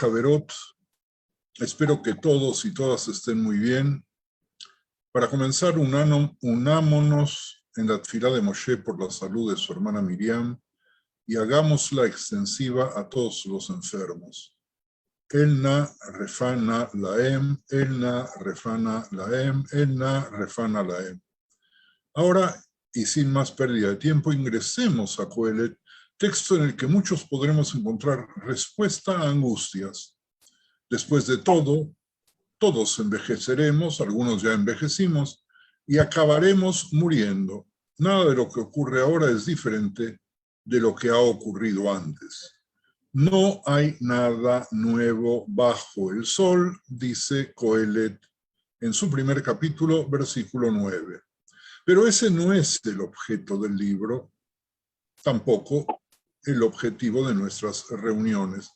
Javerot, espero que todos y todas estén muy bien. Para comenzar, unámonos en la tefilá de Moshe por la salud de su hermana Miriam y hagámosla extensiva a todos los enfermos. Elna refana laem, elna refana laem, elna refana laem. Ahora, y sin más pérdida de tiempo, ingresemos a Coelet, texto en el que muchos podremos encontrar respuesta a angustias. Después de todo, todos envejeceremos, algunos ya envejecimos, y acabaremos muriendo. Nada de lo que ocurre ahora es diferente de lo que ha ocurrido antes. No hay nada nuevo bajo el sol, dice Coelet en su primer capítulo, versículo 9. Pero ese no es el objeto del libro, tampoco el objetivo de nuestras reuniones.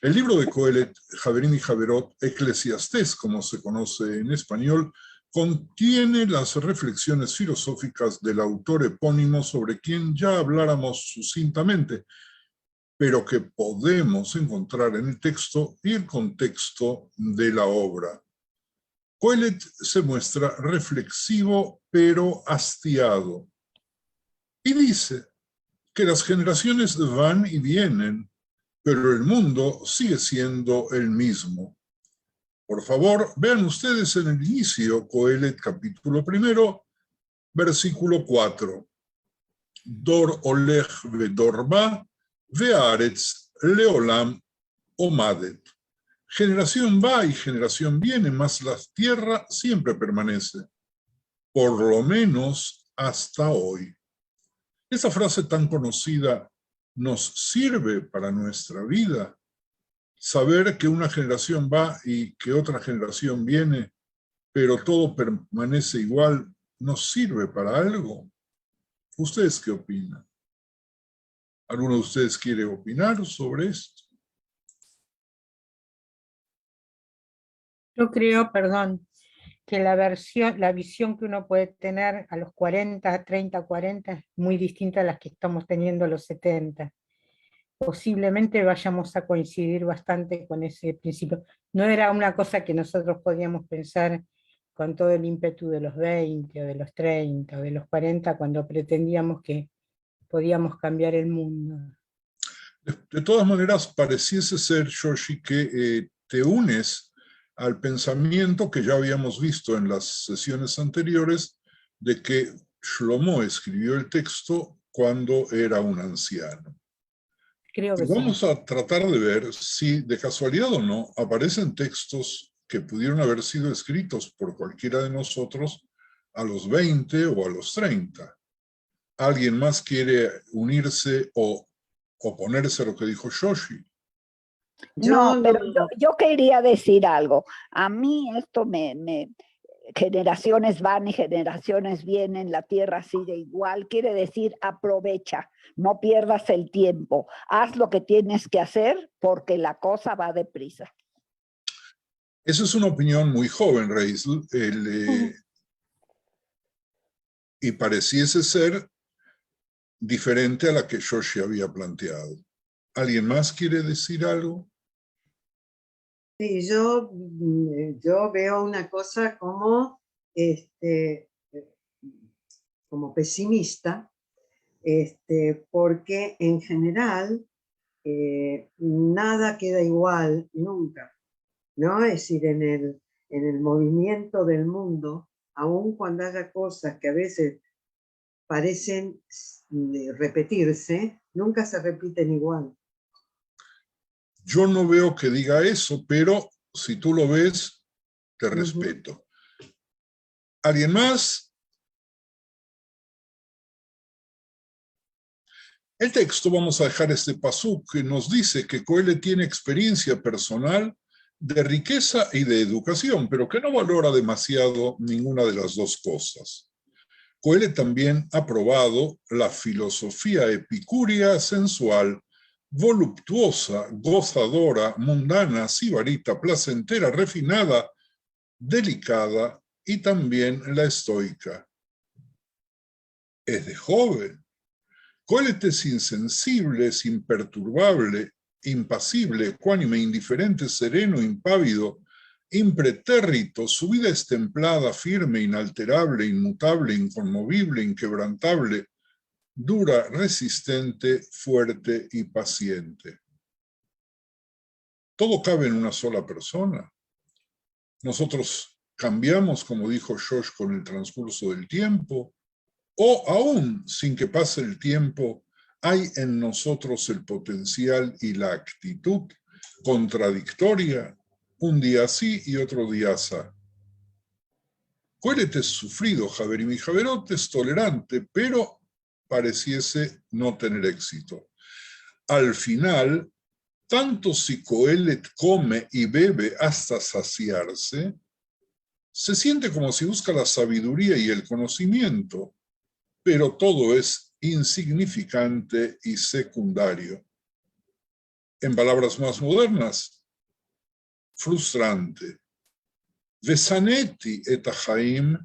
El libro de Coelet, Javerín y Javerot, Eclesiastés, como se conoce en español, contiene las reflexiones filosóficas del autor epónimo sobre quien ya habláramos sucintamente, pero que podemos encontrar en el texto y el contexto de la obra. Coelet se muestra reflexivo pero hastiado y dice que las generaciones van y vienen, pero el mundo sigue siendo el mismo. Por favor, vean ustedes en el inicio, Coelet capítulo 1, versículo 4. Dor olech vedor ba, ve'aretz leolam omadet. Generación va y generación viene, mas la tierra siempre permanece, por lo menos hasta hoy. Esa frase tan conocida nos sirve para nuestra vida. Saber que una generación va y que otra generación viene, pero todo permanece igual, ¿nos sirve para algo? ¿Ustedes qué opinan? ¿Alguno de ustedes quiere opinar sobre esto? Yo creo, perdón, que la visión que uno puede tener a los 40, 30, 40 es muy distinta a las que estamos teniendo a los 70. Posiblemente vayamos a coincidir bastante con ese principio. No era una cosa que nosotros podíamos pensar con todo el ímpetu de los 20, o de los 30, o de los 40, cuando pretendíamos que podíamos cambiar el mundo. De todas maneras, pareciese ser, Yoshi, que te unes al pensamiento que ya habíamos visto en las sesiones anteriores de que Shlomo escribió el texto cuando era un anciano. Creo que y vamos sí. a tratar de ver si de casualidad o no aparecen textos que pudieron haber sido escritos por cualquiera de nosotros a los 20 o a los 30. ¿Alguien más quiere unirse o oponerse a lo que dijo Yoshi? No, pero yo quería decir algo. A mí esto generaciones van y generaciones vienen, la tierra sigue igual, quiere decir aprovecha, no pierdas el tiempo, haz lo que tienes que hacer porque la cosa va deprisa. Esa es una opinión muy joven, Reisl, y pareciese ser diferente a la que Yoshi había planteado. ¿Alguien más quiere decir algo? Sí, yo veo una cosa como, como pesimista, porque en general nada queda igual nunca, ¿no? Es decir, en el movimiento del mundo, aun cuando haya cosas que a veces parecen repetirse, nunca se repiten igual. Yo no veo que diga eso, pero si tú lo ves, te respeto. ¿Alguien más? El texto, vamos a dejar este pasuk que nos dice que Coelet tiene experiencia personal de riqueza y de educación, pero que no valora demasiado ninguna de las dos cosas. Coelet también ha probado la filosofía epicúrea sensual, voluptuosa, gozadora, mundana, sibarita, placentera, refinada, delicada y también la estoica. Es de joven. Coelet es insensible, es imperturbable impasible, ecuánime, indiferente, sereno, impávido, impretérrito, su vida es templada, firme, inalterable, inmutable, inconmovible, inquebrantable, dura, resistente, fuerte y paciente. Todo cabe en una sola persona. Nosotros cambiamos, como dijo Josh, con el transcurso del tiempo, o aún sin que pase el tiempo, hay en nosotros el potencial y la actitud contradictoria, un día sí y otro día asá. Coelet es sufrido, Javerim y Javerot es tolerante, pero pareciese no tener éxito. Al final, tanto si Coelet come y bebe hasta saciarse, se siente como si busca la sabiduría y el conocimiento, pero todo es insignificante y secundario. En palabras más modernas, frustrante. Vesaneti et hachaim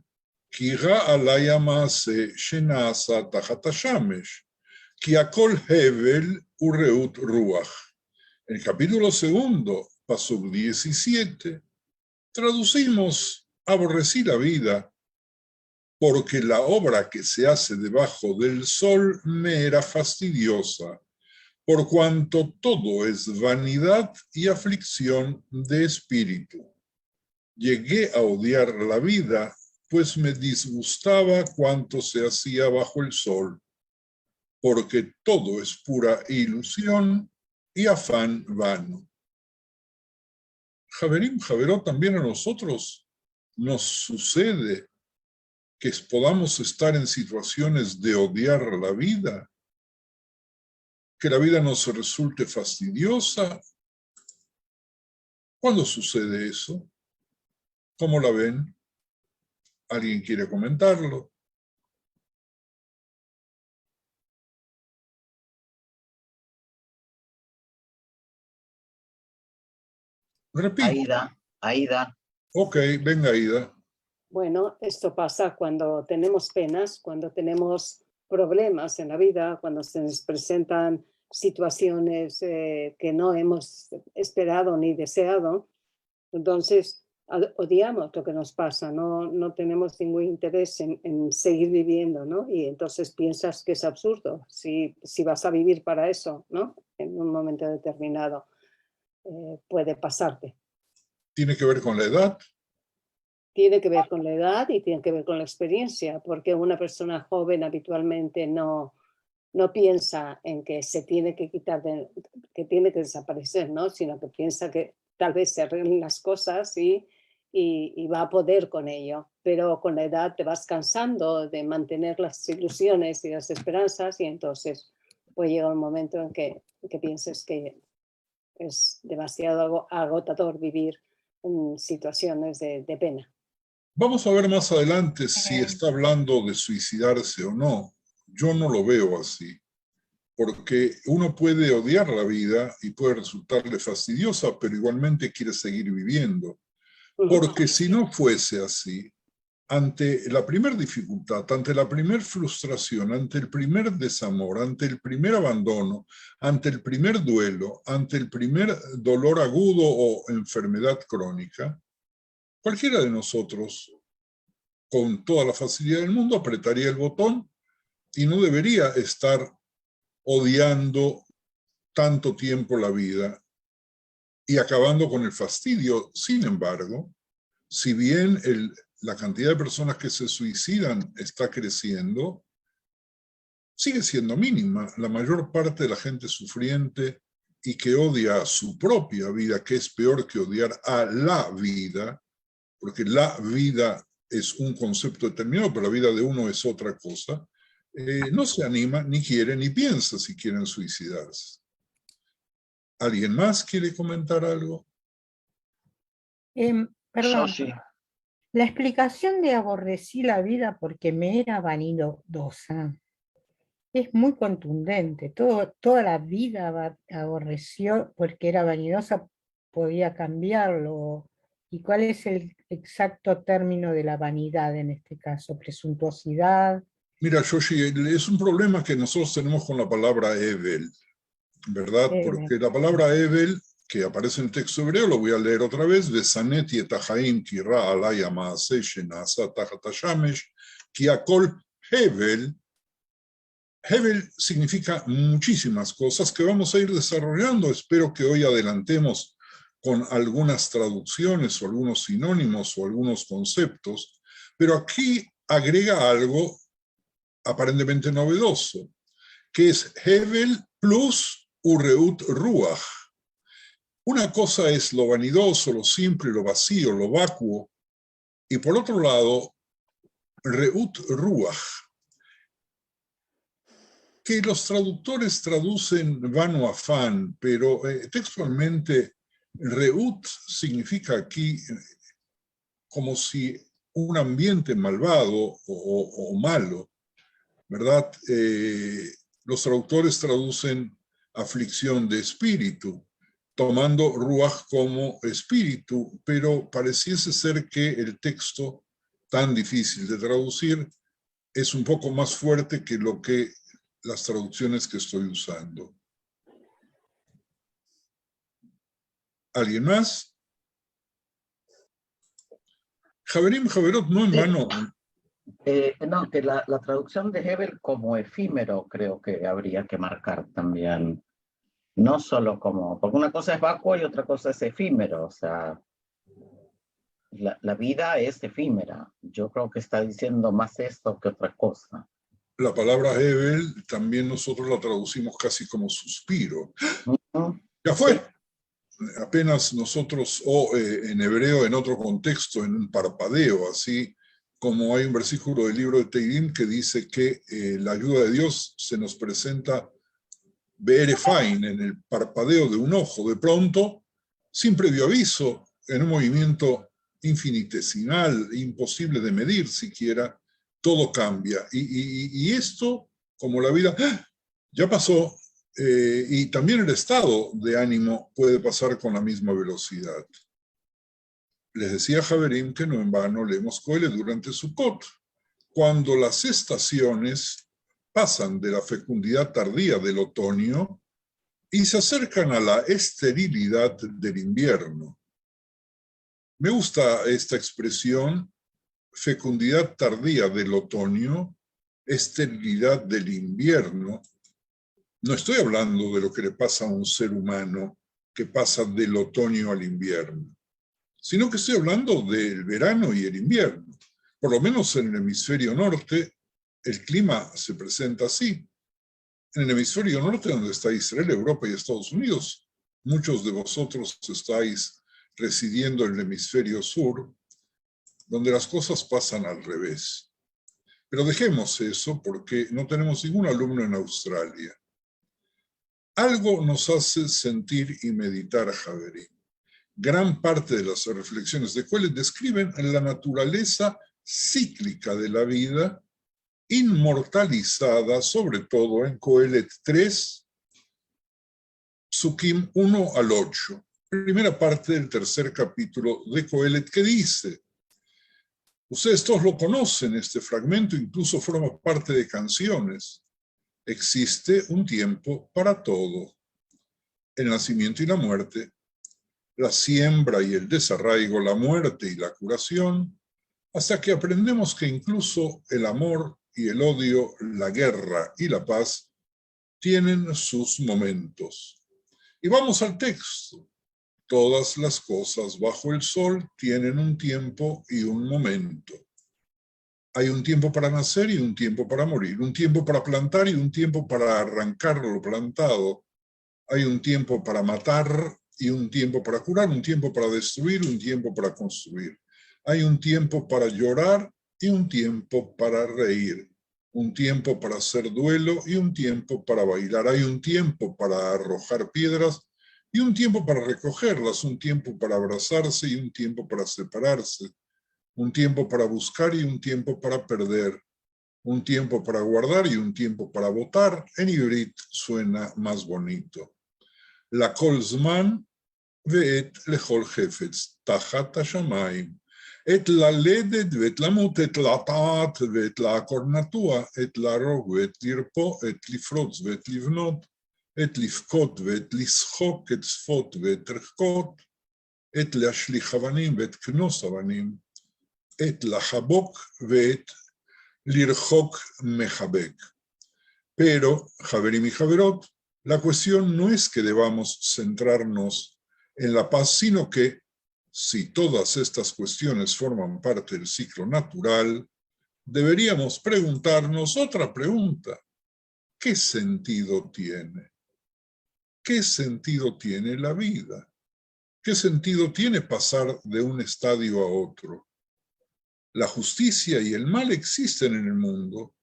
ki ra alay ha'maaseh shena'asa tachat hashamesh, ki hakol hevel ureut ruach. En el capítulo 2, pasuk 17, traducimos: aborrecí la vida porque la obra que se hace debajo del sol me era fastidiosa, por cuanto todo es vanidad y aflicción de espíritu. Llegué a odiar la vida, pues me disgustaba cuanto se hacía bajo el sol, porque todo es pura ilusión y afán vano. Javerim, Javerot, también a nosotros nos sucede que podamos estar en situaciones de odiar la vida, que la vida nos resulte fastidiosa. ¿Cuándo sucede eso? ¿Cómo la ven? ¿Alguien quiere comentarlo? Repito. Aida. Ok, venga, Aida. Bueno, esto pasa cuando tenemos penas, cuando tenemos problemas en la vida, cuando se nos presentan situaciones que no hemos esperado ni deseado. Entonces, odiamos lo que nos pasa, no tenemos ningún interés en seguir viviendo, ¿no? Y entonces piensas que es absurdo si vas a vivir para eso, ¿no? En un momento determinado puede pasarte. ¿Tiene que ver con la edad? Tiene que ver con la edad y tiene que ver con la experiencia, porque una persona joven habitualmente no piensa en que se tiene que quitar, que tiene que desaparecer, ¿no? Sino que piensa que tal vez se arreglen las cosas y va a poder con ello. Pero con la edad te vas cansando de mantener las ilusiones y las esperanzas y entonces puede llegar un momento en que pienses que es demasiado agotador vivir en situaciones de pena. Vamos a ver más adelante si está hablando de suicidarse o no. Yo no lo veo así, porque uno puede odiar la vida y puede resultarle fastidiosa, pero igualmente quiere seguir viviendo. Porque si no fuese así, ante la primera dificultad, ante la primera frustración, ante el primer desamor, ante el primer abandono, ante el primer duelo, ante el primer dolor agudo o enfermedad crónica, cualquiera de nosotros, con toda la facilidad del mundo, apretaría el botón y no debería estar odiando tanto tiempo la vida y acabando con el fastidio. Sin embargo, si bien la cantidad de personas que se suicidan está creciendo, sigue siendo mínima. La mayor parte de la gente sufriente y que odia su propia vida, que es peor que odiar a la vida, porque la vida es un concepto determinado, pero la vida de uno es otra cosa, no se anima, ni quiere, ni piensa si quieren suicidarse. ¿Alguien más quiere comentar algo? Perdón. Sí. La explicación de aborrecí la vida porque me era vanidosa es muy contundente. Toda la vida aborreció porque era vanidosa, podía cambiarlo. ¿Y cuál es el exacto término de la vanidad en este caso? ¿Presuntuosidad? Mira, Yoshi, es un problema que nosotros tenemos con la palabra Evel. ¿verdad? Porque la palabra Evel, que aparece en el texto hebreo, lo voy a leer otra vez, Vesanet yetahaim kira alay amaaseh shenasa tachat hashamesh, ki akol Hevel. Hevel significa muchísimas cosas que vamos a ir desarrollando. Espero que hoy adelantemos con algunas traducciones o algunos sinónimos o algunos conceptos, pero aquí agrega algo aparentemente novedoso, que es Hevel plus Ureut Ruach. Una cosa es lo vanidoso, lo simple, lo vacío, lo vacuo, y por otro lado, Reut Ruach, que los traductores traducen vano afán, pero textualmente Reut significa aquí como si un ambiente malvado o malo, ¿verdad? Los traductores traducen aflicción de espíritu, tomando ruach como espíritu, pero pareciese ser que el texto, tan difícil de traducir, es un poco más fuerte que lo que las traducciones que estoy usando. ¿Alguien más? Javerim, Javerot, no en vano. No, que la traducción de Hebel como efímero creo que habría que marcar también. No solo como, porque una cosa es vacuo y otra cosa es efímero, o sea, la vida es efímera. Yo creo que está diciendo más esto que otra cosa. La palabra Hebel también nosotros la traducimos casi como suspiro. Ya fue. Sí. Apenas nosotros, o en hebreo, en otro contexto, en un parpadeo, así como hay un versículo del libro de Teirim que dice que la ayuda de Dios se nos presenta Be'erefain, en el parpadeo de un ojo, de pronto, sin previo aviso, en un movimiento infinitesimal, imposible de medir siquiera, todo cambia. Y esto, como la vida, ya pasó, y también el estado de ánimo puede pasar con la misma velocidad. Les decía Javerim que no en vano leemos Coelet durante Sukkot, cuando las estaciones pasan de la fecundidad tardía del otoño y se acercan a la esterilidad del invierno. Me gusta esta expresión, fecundidad tardía del otoño, esterilidad del invierno. No estoy hablando de lo que le pasa a un ser humano que pasa del otoño al invierno, sino que estoy hablando del verano y el invierno. Por lo menos en el hemisferio norte, el clima se presenta así. En el hemisferio norte, donde está Israel, Europa y Estados Unidos, muchos de vosotros estáis residiendo en el hemisferio sur, donde las cosas pasan al revés. Pero dejemos eso porque no tenemos ningún alumno en Australia. Algo nos hace sentir y meditar, Javerim. Gran parte de las reflexiones de Coelet describen la naturaleza cíclica de la vida, inmortalizada sobre todo en Coelet 3, Psukim 1 al 8, primera parte del tercer capítulo de Coelet, que dice, ustedes todos lo conocen, este fragmento incluso forma parte de canciones, existe un tiempo para todo, el nacimiento y la muerte, la siembra y el desarraigo, la muerte y la curación, hasta que aprendemos que incluso el amor y el odio, la guerra y la paz tienen sus momentos. Y vamos al texto. Todas las cosas bajo el sol tienen un tiempo y un momento. Hay un tiempo para nacer y un tiempo para morir, un tiempo para plantar y un tiempo para arrancar lo plantado. Hay un tiempo para matar y un tiempo para curar, un tiempo para destruir, un tiempo para construir. Hay un tiempo para llorar y un tiempo para reír, un tiempo para hacer duelo y un tiempo para bailar. Hay un tiempo para arrojar piedras y un tiempo para recogerlas, un tiempo para abrazarse y un tiempo para separarse, un tiempo para buscar y un tiempo para perder, un tiempo para guardar y un tiempo para botar. En ivrit suena más bonito. La kol zman ve'et lechol hefetz tachat hashamayim. את ללדת ואת למות, את לטעת ואת לעקור נטוע, את להרוג ואת לרפוא, את לפרוץ ואת לבנות, את לבכות ואת לשחוק את שפות ואת רחקות, את להשליך אבנים ואת כנוס אבנים, את לחבוק ואת לרחוק מחבק. Pero, Javerim y Javerot, la cuestión no es que debamos centrarnos en la paz, sino que, si todas estas cuestiones forman parte del ciclo natural, deberíamos preguntarnos otra pregunta. ¿Qué sentido tiene? ¿Qué sentido tiene la vida? ¿Qué sentido tiene pasar de un estadio a otro? La justicia y el mal existen en el mundo.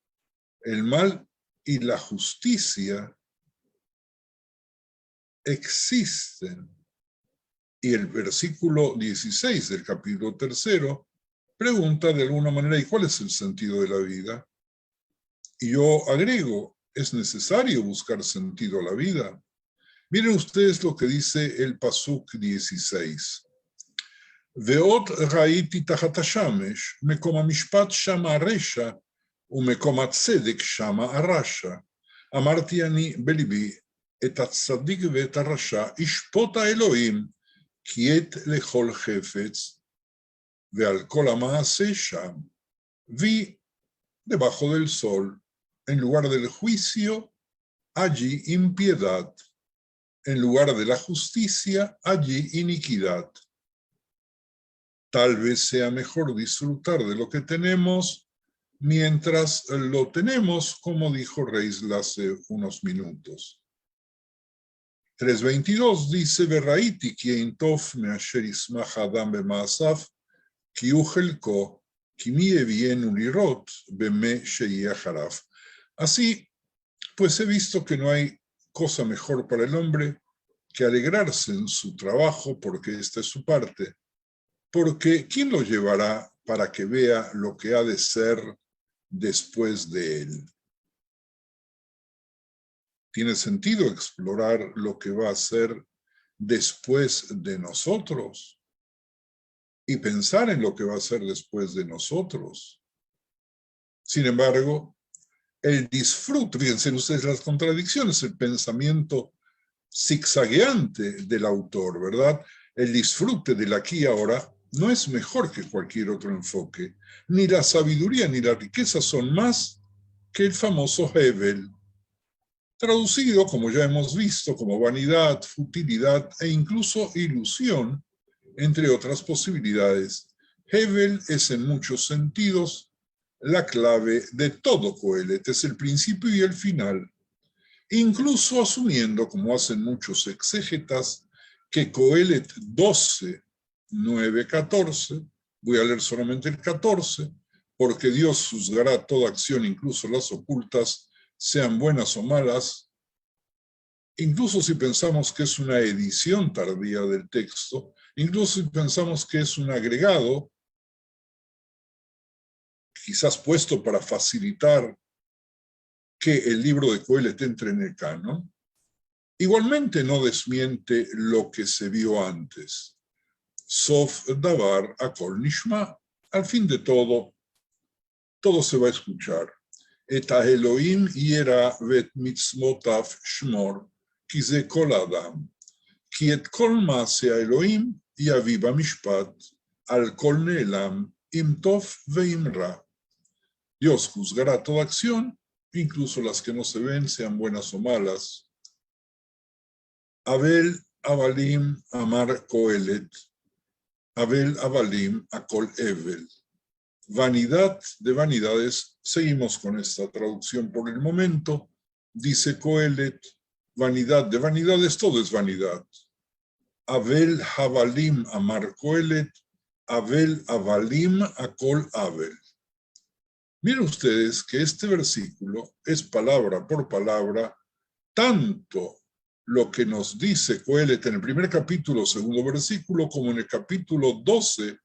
El mal y la justicia existen. Y el versículo 16 del capítulo 3 pregunta de alguna manera, ¿y cuál es el sentido de la vida? Y yo agrego, es necesario buscar sentido a la vida. Miren ustedes lo que dice el Pasuk 16. Veot raiti tachat hashamesh, mekom hamishpat shama haresha, umekom hatzedek shama harasha. Amarti ani belibi, et hatzadik ve'et harasha, ishpot haElohim, ki et lechol chefetz, ve'al kol ha'maaseh sham. Vi debajo del sol, en lugar del juicio, allí impiedad. En lugar de la justicia, allí iniquidad. Tal vez sea mejor disfrutar de lo que tenemos mientras lo tenemos, como dijo Reisl hace unos minutos. 3.22 dice, Verraiti ki tov measher yismach adam b'ma'asav, ki hu chelko, ki mi evienu lirot b'me she'yeh acharav. Así, pues he visto que no hay cosa mejor para el hombre que alegrarse en su trabajo, porque esta es su parte. Porque ¿quién lo llevará para que vea lo que ha de ser después de él? ¿Tiene sentido explorar lo que va a ser después de nosotros? Y pensar en lo que va a ser después de nosotros. Sin embargo, el disfrute, fíjense ustedes las contradicciones, el pensamiento zigzagueante del autor, ¿verdad? El disfrute del aquí y ahora no es mejor que cualquier otro enfoque. Ni la sabiduría ni la riqueza son más que el famoso Hevel, traducido, como ya hemos visto, como vanidad, futilidad e incluso ilusión, entre otras posibilidades. Hevel es en muchos sentidos la clave de todo Coelet, es el principio y el final, incluso asumiendo, como hacen muchos exégetas, que Coelet 12, 9, 14, voy a leer solamente el 14, porque Dios juzgará toda acción, incluso las ocultas, sean buenas o malas, incluso si pensamos que es una edición tardía del texto, incluso si pensamos que es un agregado, quizás puesto para facilitar que el libro de Coelet entre en el canon, igualmente no desmiente lo que se vio antes. Sof davar akol nishma, al fin de todo se va a escuchar. Et Elohim yera vet mitzmotav shmor, ki ze kol adam, ki et kol maaseh Elohim yavi bamishpat, al kol ne'elam, im tov ve'im ra. Dios juzgará toda acción, incluso las que no se ven, sean buenas o malas. Abel Avalim Amar Coelet, Abel Avalim Akol Evel. Vanidad de vanidades, seguimos con esta traducción por el momento, dice Coelet, vanidad de vanidades, todo es vanidad. Abel Avalim Amar Coelet, Abel Avalim Akol Abel. Miren ustedes que este versículo es palabra por palabra tanto lo que nos dice Coelet en el primer capítulo, segundo versículo, como en el capítulo 12,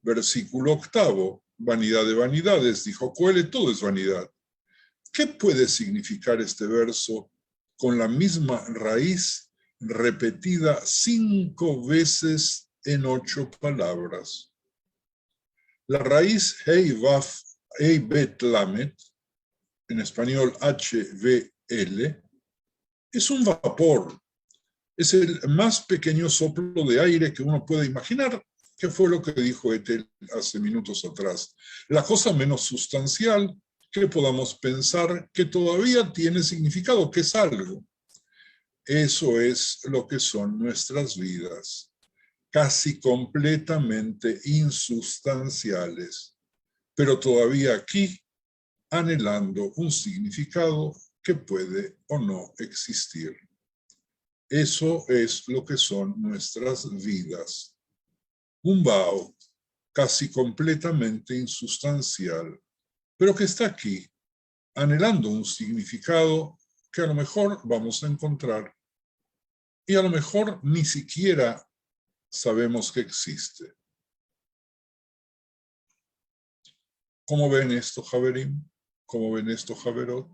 versículo 8, vanidad de vanidades, dijo Coelet, todo es vanidad. ¿Qué puede significar este verso con la misma raíz repetida 5 veces en 8 palabras? La raíz Hei Vaf Hei Bet Lamet, en español HVL, es un vapor. Es el más pequeño soplo de aire que uno puede imaginar, que fue lo que dijo Ethel hace minutos atrás. La cosa menos sustancial que podamos pensar que todavía tiene significado, que es algo. Eso es lo que son nuestras vidas, casi completamente insustanciales, pero todavía aquí anhelando un significado que puede o no existir. Eso es lo que son nuestras vidas. Un vaho casi completamente insustancial, pero que está aquí, anhelando un significado que a lo mejor vamos a encontrar y a lo mejor ni siquiera sabemos que existe. ¿Cómo ven esto, Javerim? ¿Cómo ven esto, Javerot?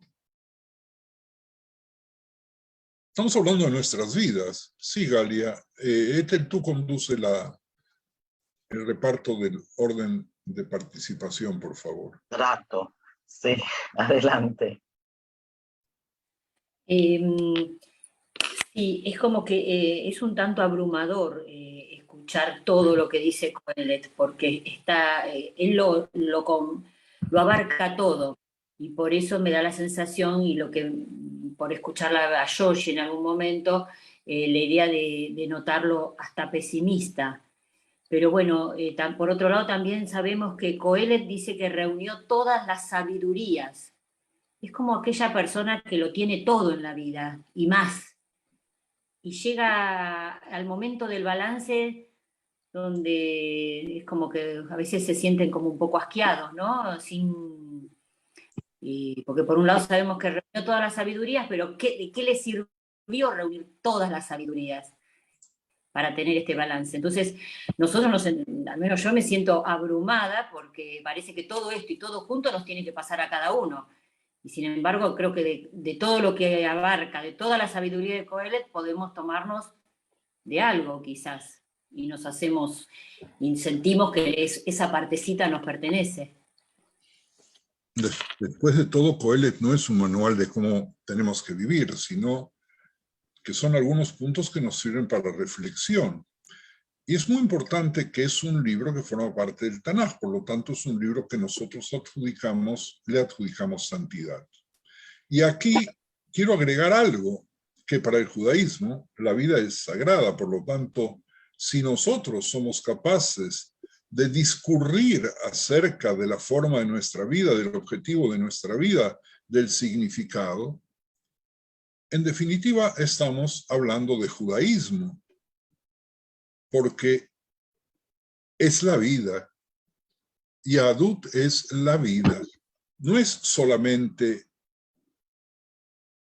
Estamos hablando de nuestras vidas. Sí, Galia. Ethel, tú conduce el reparto del orden de participación, por favor. Trato. Sí, adelante. Sí, es como que es un tanto abrumador escuchar todo lo que dice Kohelet, porque él lo abarca todo, y por eso me da la sensación, y por escucharla a Yoshi en algún momento, la idea de notarlo hasta pesimista. Pero bueno, por otro lado también sabemos que Kohelet dice que reunió todas las sabidurías. Es como aquella persona que lo tiene todo en la vida, y más. Y llega al momento del balance donde es como que a veces se sienten como un poco asqueados, ¿no? Porque por un lado sabemos que reunió todas las sabidurías, pero ¿de qué le sirvió reunir todas las sabidurías para tener este balance? Entonces, al menos yo me siento abrumada porque parece que todo esto y todo junto nos tiene que pasar a cada uno. Y sin embargo, creo que de todo lo que abarca, de toda la sabiduría de Kohelet, podemos tomarnos de algo quizás. Y sentimos que esa partecita nos pertenece. Después de todo, Kohelet no es un manual de cómo tenemos que vivir, sino que son algunos puntos que nos sirven para reflexión. Y es muy importante que es un libro que forma parte del Tanaj, por lo tanto es un libro que nosotros le adjudicamos santidad. Y aquí quiero agregar algo, que para el judaísmo la vida es sagrada, por lo tanto, si nosotros somos capaces de discurrir acerca de la forma de nuestra vida, del objetivo de nuestra vida, del significado, en definitiva estamos hablando de judaísmo, porque es la vida, y Yahadut es la vida. No es solamente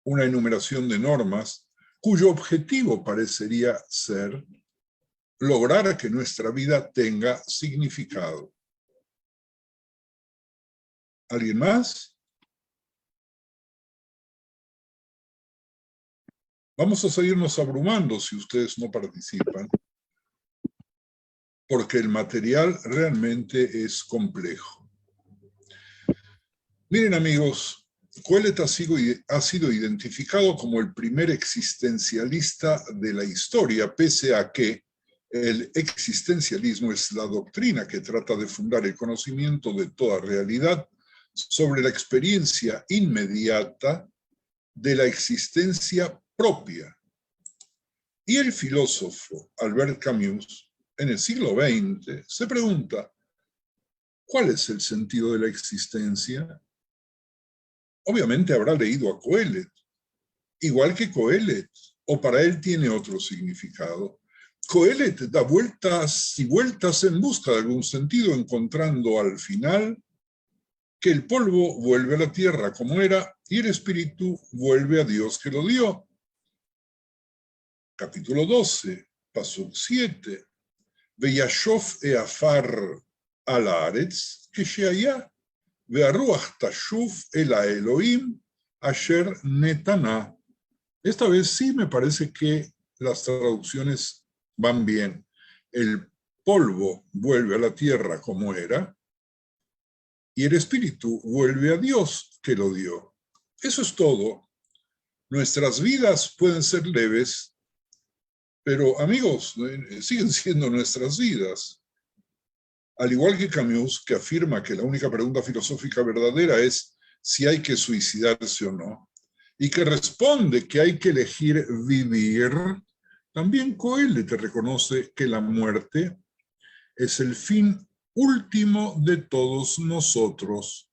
una enumeración de normas cuyo objetivo parecería ser lograr que nuestra vida tenga significado. ¿Alguien más? Vamos a seguirnos abrumando si ustedes no participan, porque el material realmente es complejo. Miren, amigos, Kohelet ha sido identificado como el primer existencialista de la historia, pese a que el existencialismo es la doctrina que trata de fundar el conocimiento de toda realidad sobre la experiencia inmediata de la existencia propia. Y el filósofo Albert Camus, en el siglo XX, se pregunta, ¿cuál es el sentido de la existencia? Obviamente habrá leído a Kohelet, igual que Kohelet, o para él tiene otro significado. Kohelet da vueltas y vueltas en busca de algún sentido, encontrando al final que el polvo vuelve a la tierra como era y el espíritu vuelve a Dios que lo dio. Capítulo 12, Pasuk 7. Veyashov eafar al haaretz כשהיה, והרוח תשוב אל האלוהים אשר נתנה. Esta vez sí me parece que las traducciones van bien. El polvo vuelve a la tierra como era y el espíritu vuelve a Dios que lo dio. Eso es todo. Nuestras vidas pueden ser leves, pero amigos, siguen siendo nuestras vidas. Al igual que Camus, que afirma que la única pregunta filosófica verdadera es si hay que suicidarse o no, y que responde que hay que elegir vivir, también Coelho te reconoce que la muerte es el fin último de todos nosotros,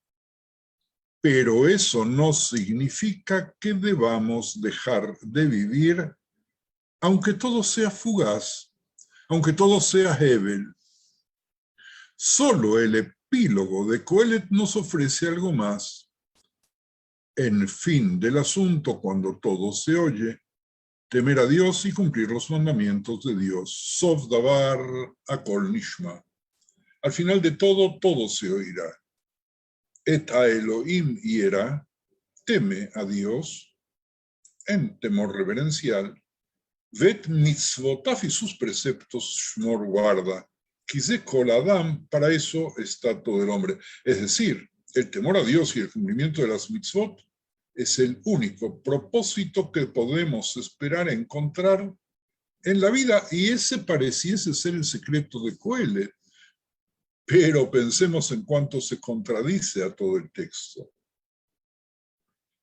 pero eso no significa que debamos dejar de vivir, aunque todo sea fugaz, aunque todo sea Hebel. Solo el epílogo de Coelho nos ofrece algo más. En fin del asunto, cuando todo se oye, temer a Dios y cumplir los mandamientos de Dios. Sof davar akol nishma. Al final de todo, todo se oirá. Et a Elohim hiera, teme a Dios, en temor reverencial. Vet mitzvotaf y sus preceptos shmor guarda. Quise kol adam, para eso está todo el hombre. Es decir, el temor a Dios y el cumplimiento de las mitzvot es el único propósito que podemos esperar encontrar en la vida, y ese pareciese ser el secreto de Coelho, pero pensemos en cuánto se contradice a todo el texto.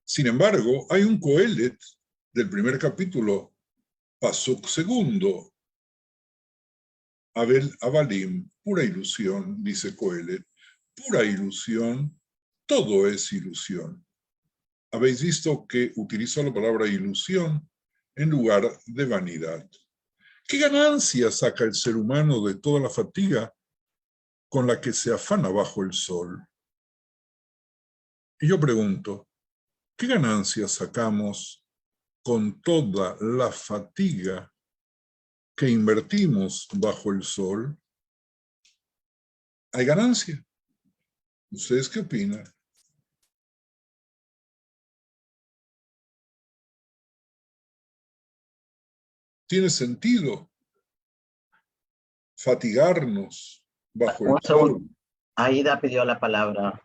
Sin embargo, hay un Coelho del primer capítulo, Pasuk segundo, Abel Abalim, pura ilusión, dice Coelho, pura ilusión, todo es ilusión. Habéis visto que utilizo la palabra ilusión en lugar de vanidad. ¿Qué ganancia saca el ser humano de toda la fatiga con la que se afana bajo el sol? Y yo pregunto, ¿qué ganancia sacamos con toda la fatiga que invertimos bajo el sol? ¿Hay ganancia? ¿Ustedes qué opinan? ¿Tiene sentido fatigarnos bajo el sol? Aida pidió la palabra,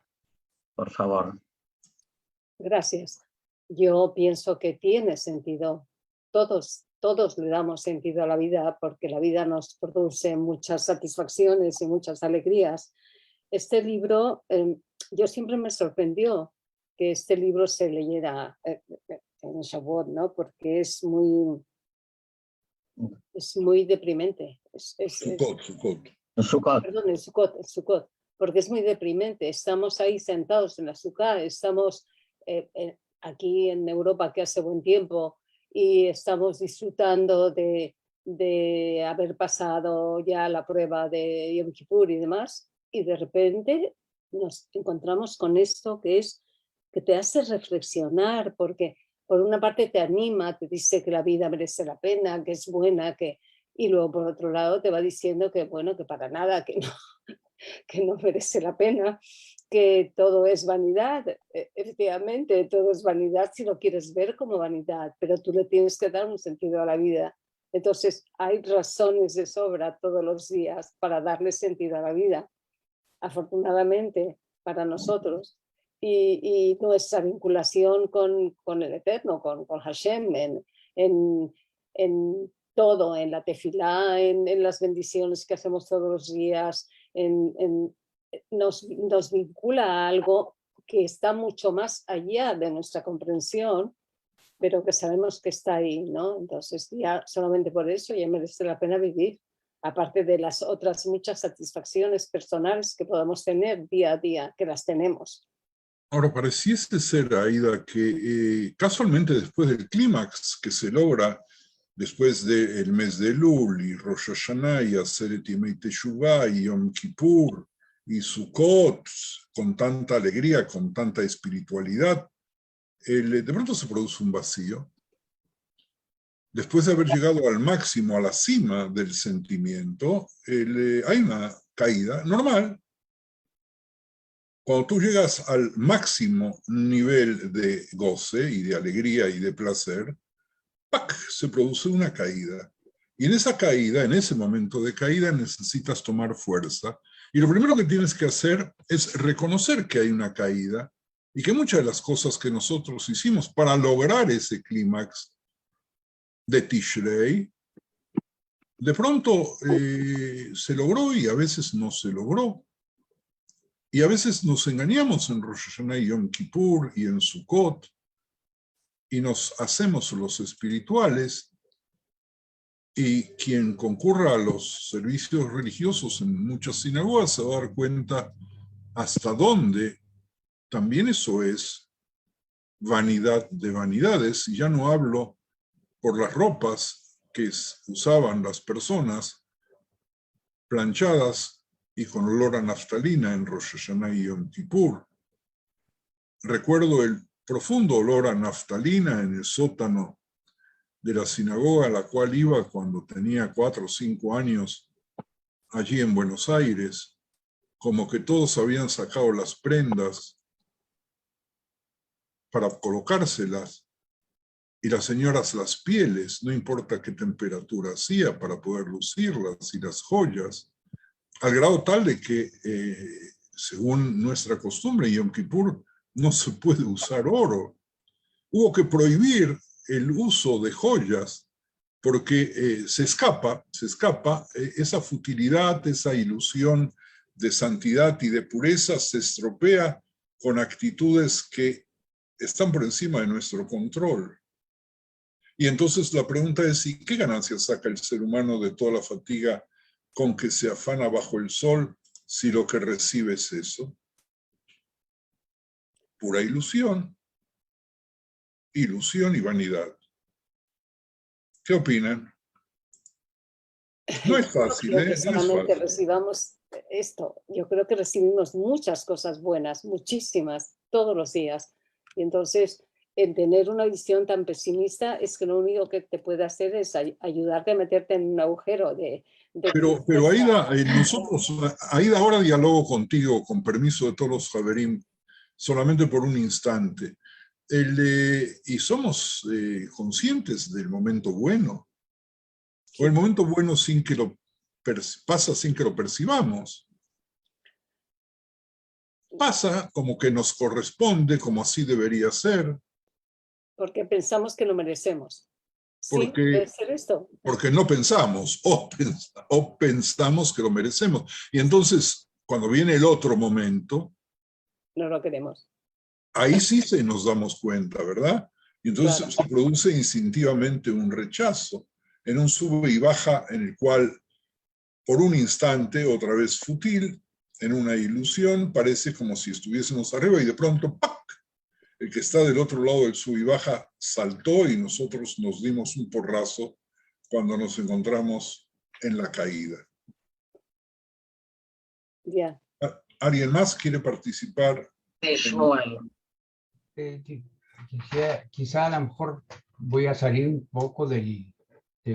por favor. Gracias. Yo pienso que tiene sentido. Todos le damos sentido a la vida porque la vida nos produce muchas satisfacciones y muchas alegrías. Este libro, yo siempre me sorprendió que este libro se leyera en Shavuot, ¿no? Porque es muy deprimente. Sukkot. Perdón, el Sukkot, porque es muy deprimente. Estamos ahí sentados en la Sukkah, estamos aquí en Europa que hace buen tiempo y estamos disfrutando de haber pasado ya la prueba de Yom Kippur y demás, y de repente nos encontramos con esto que te hace reflexionar, porque por una parte te anima, te dice que la vida merece la pena, que es buena, y luego por otro lado te va diciendo que bueno, que para nada, que no merece la pena, que todo es vanidad. Efectivamente, todo es vanidad si lo quieres ver como vanidad, pero tú le tienes que dar un sentido a la vida. Entonces hay razones de sobra todos los días para darle sentido a la vida, afortunadamente para nosotros. Y nuestra vinculación con el Eterno, con Hashem, en todo, en la tefilá, en las bendiciones que hacemos todos los días, nos vincula a algo que está mucho más allá de nuestra comprensión, pero que sabemos que está ahí, ¿no? Entonces ya solamente por eso ya merece la pena vivir, aparte de las otras muchas satisfacciones personales que podemos tener día a día, que las tenemos. Ahora, pareciese ser, Aida, que casualmente después del clímax que se logra después del mes de Elul y Rosh Hashanah y Aseret Yemei Teshuvah y Yom Kippur y Sukkot, con tanta alegría, con tanta espiritualidad, de pronto se produce un vacío. Después de haber llegado al máximo, a la cima del sentimiento, hay una caída normal. Cuando tú llegas al máximo nivel de goce y de alegría y de placer, ¡pac!, se produce una caída. Y en esa caída, en ese momento de caída, necesitas tomar fuerza. Y lo primero que tienes que hacer es reconocer que hay una caída Y que muchas de las cosas que nosotros hicimos para lograr ese clímax de Tishrei, de pronto se logró y a veces no se logró. Y a veces nos engañamos en Rosh Hashanah y Yom Kippur y en Sukkot, y nos hacemos los espirituales, y quien concurra a los servicios religiosos en muchas sinagogas se va a dar cuenta hasta dónde también eso es vanidad de vanidades, y ya no hablo por las ropas que usaban las personas planchadas y con olor a naftalina en Rosh Hashanah y Yom Kippur. Recuerdo el profundo olor a naftalina en el sótano de la sinagoga a la cual iba cuando tenía 4 o 5 años allí en Buenos Aires, como que todos habían sacado las prendas para colocárselas, y las señoras las pieles, no importa qué temperatura hacía, para poder lucirlas, y las joyas, al grado tal de que, según nuestra costumbre, en Yom Kippur no se puede usar oro. Hubo que prohibir el uso de joyas porque se escapa esa futilidad, esa ilusión de santidad y de pureza se estropea con actitudes que están por encima de nuestro control. Y entonces la pregunta es, ¿y qué ganancia saca el ser humano de toda la fatiga con que se afana bajo el sol si lo que recibe es eso? Pura ilusión. Ilusión y vanidad. ¿Qué opinan? No es fácil, Yo creo ¿eh? que No es solamente fácil. recibamos esto. Yo creo que recibimos muchas cosas buenas, muchísimas, todos los días. Y entonces, en tener una visión tan pesimista es que lo único que te puede hacer es ayudarte a meterte en un agujero de Pero Aida, Aida, ahora dialogo contigo, con permiso de todos los Javerim, solamente por un instante. Y somos conscientes del momento bueno, o el momento bueno sin que pasa sin que lo percibamos. Pasa como que nos corresponde, como así debería ser. Porque pensamos que lo merecemos. Sí, debe ser esto. Porque no pensamos, o pensamos que lo merecemos. Y entonces, cuando viene el otro momento, no lo queremos. Ahí sí se nos damos cuenta, ¿verdad? Y entonces claro, se produce instintivamente un rechazo, en un sube y baja en el cual, por un instante, otra vez fútil, en una ilusión, parece como si estuviésemos arriba y de pronto, ¡pac!, el que está del otro lado del sub y baja saltó y nosotros nos dimos un porrazo cuando nos encontramos en la caída. Yeah. ¿Alguien más quiere participar? Quizá a lo mejor voy a salir un poco del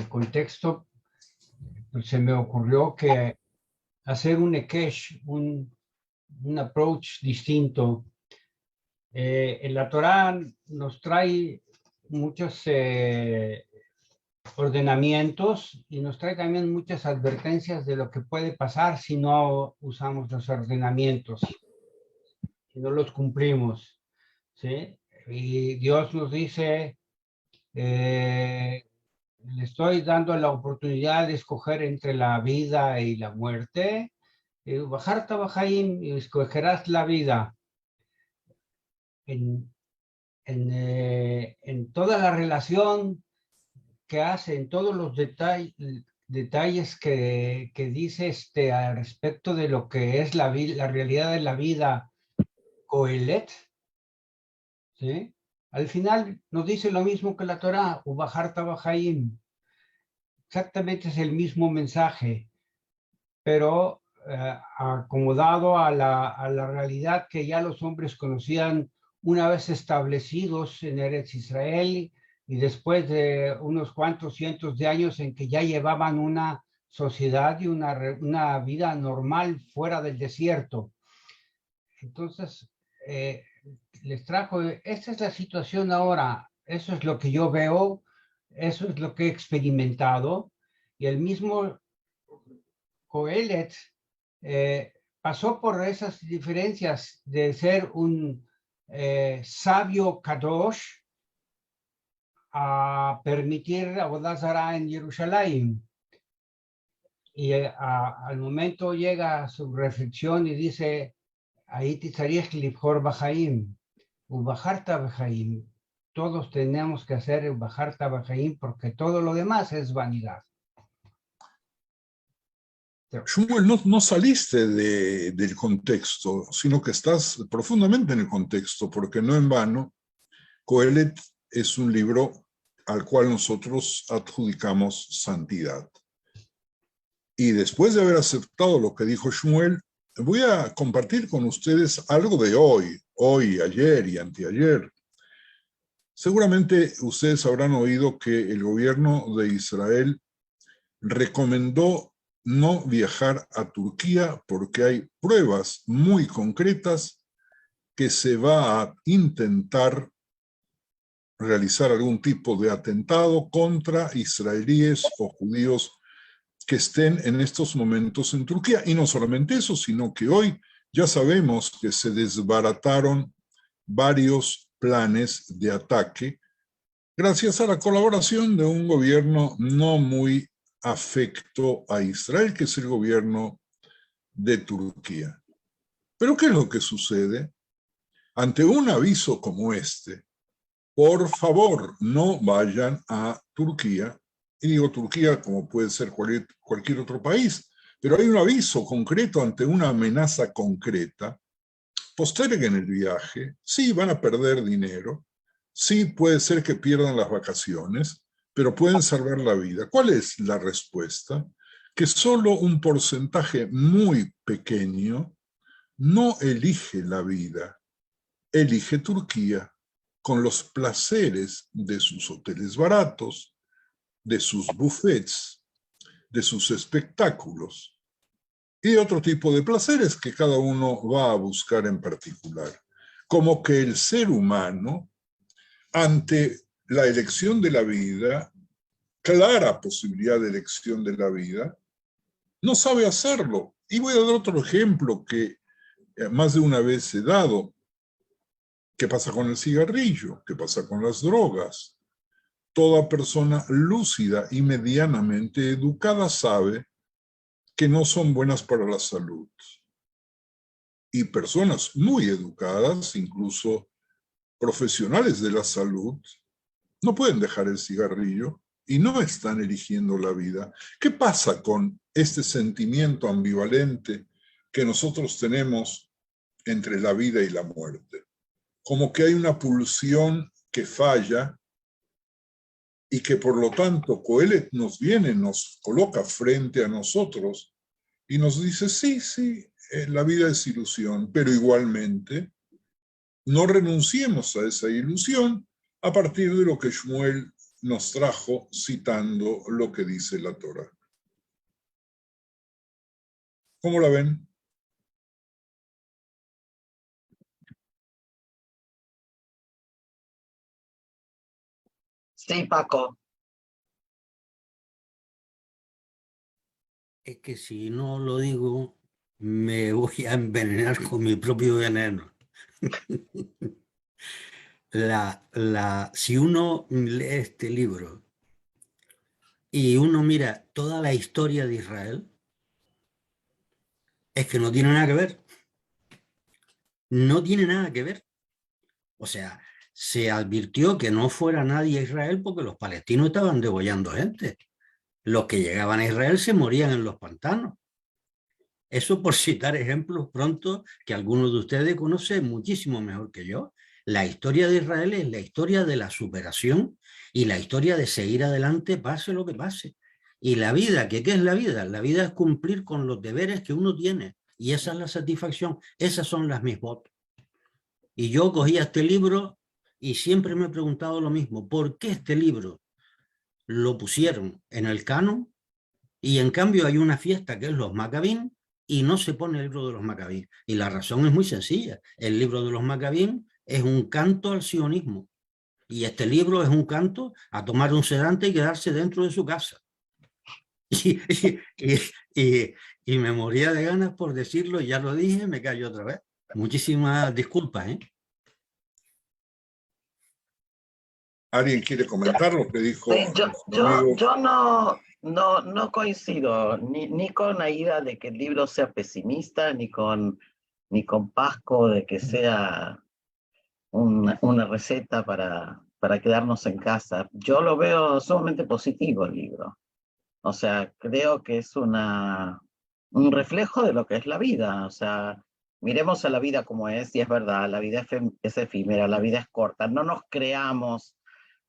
contexto. Se me ocurrió que hacer un ekesh, un approach distinto. En la Torá nos trae muchos ordenamientos y nos trae también muchas advertencias de lo que puede pasar si no usamos los ordenamientos, si no los cumplimos, ¿sí? Y Dios nos dice, le estoy dando la oportunidad de escoger entre la vida y la muerte, bajar Tabajaim y escogerás la vida. En toda la relación que hace, en todos los detalles que dice al respecto de lo que es la realidad de la vida, Coelet, ¿sí? Al final nos dice lo mismo que la Torá, Ubajar Tabajaim. Exactamente es el mismo mensaje, pero acomodado a la realidad que ya los hombres conocían una vez establecidos en Eretz Israel y después de unos cuantos cientos de años en que ya llevaban una sociedad y una vida normal fuera del desierto. Entonces, les trajo, esta es la situación ahora, eso es lo que yo veo, eso es lo que he experimentado, y el mismo Coelet pasó por esas diferencias de ser un sabio Kadosh a permitir Avodat Zará en Jerusalén. Y al momento llega a su reflexión y dice, ahí tzarich libhor bajaim, ubajarta bajaim. Todos tenemos que hacer ubajarta bajaim porque todo lo demás es vanidad. Shmuel, no saliste del contexto, sino que estás profundamente en el contexto, porque no en vano, Coelet es un libro al cual nosotros adjudicamos santidad. Y después de haber aceptado lo que dijo Shmuel, voy a compartir con ustedes algo de hoy, ayer y anteayer. Seguramente ustedes habrán oído que el gobierno de Israel recomendó no viajar a Turquía porque hay pruebas muy concretas que se va a intentar realizar algún tipo de atentado contra israelíes o judíos que estén en estos momentos en Turquía. Y no solamente eso, sino que hoy ya sabemos que se desbarataron varios planes de ataque gracias a la colaboración de un gobierno no muy afecto a Israel, que es el gobierno de Turquía. Pero ¿qué es lo que sucede? Ante un aviso como este, por favor, no vayan a Turquía. Y digo Turquía como puede ser cualquier otro país, pero hay un aviso concreto ante una amenaza concreta. Posterguen el viaje, sí van a perder dinero, sí puede ser que pierdan las vacaciones, pero pueden salvar la vida. ¿Cuál es la respuesta? Que solo un porcentaje muy pequeño no elige la vida, elige Turquía con los placeres de sus hoteles baratos, de sus buffets, de sus espectáculos y otro tipo de placeres que cada uno va a buscar en particular. Como que el ser humano, ante la elección de la vida, clara posibilidad de elección de la vida, no sabe hacerlo. Y voy a dar otro ejemplo que más de una vez he dado. ¿Qué pasa con el cigarrillo? ¿Qué pasa con las drogas? Toda persona lúcida y medianamente educada sabe que no son buenas para la salud. Y personas muy educadas, incluso profesionales de la salud, no pueden dejar el cigarrillo y no están eligiendo la vida. ¿Qué pasa con este sentimiento ambivalente que nosotros tenemos entre la vida y la muerte? Como que hay una pulsión que falla y que por lo tanto Coelet nos coloca frente a nosotros y nos dice, sí, la vida es ilusión, pero igualmente no renunciemos a esa ilusión a partir de lo que Shmuel nos trajo citando lo que dice la Torá. ¿Cómo la ven? Sí, Paco. Es que si no lo digo, me voy a envenenar con mi propio veneno. Si uno lee este libro y uno mira toda la historia de Israel, es que no tiene nada que ver. No tiene nada que ver. O sea, se advirtió que no fuera nadie a Israel porque los palestinos estaban degollando gente. Los que llegaban a Israel se morían en los pantanos. Eso por citar ejemplos pronto que algunos de ustedes conocen muchísimo mejor que yo. La historia de Israel es la historia de la superación y la historia de seguir adelante pase lo que pase. Y la vida, ¿qué es la vida? La vida es cumplir con los deberes que uno tiene. Y esa es la satisfacción. Esas son las mitzvot. Y yo cogía este libro y siempre me he preguntado lo mismo. ¿Por qué este libro lo pusieron en el canon y en cambio hay una fiesta que es los Macabín y no se pone el libro de los Macabín? Y la razón es muy sencilla. El libro de los Macabín es un canto al sionismo y este libro es un canto a tomar un sedante y quedarse dentro de su casa. Y me moría de ganas por decirlo, ya lo dije, me callo otra vez. Muchísimas disculpas, ¿eh? ¿Alguien quiere comentar lo que dijo Sí, nuestro amigo? yo no coincido ni con Aida de que el libro sea pesimista, ni con Pasco de que sea una receta para quedarnos en casa. Yo lo veo sumamente positivo el libro. O sea, creo que es un reflejo de lo que es la vida. O sea, miremos a la vida como es, y es verdad, la vida es efímera, la vida es corta. No nos creamos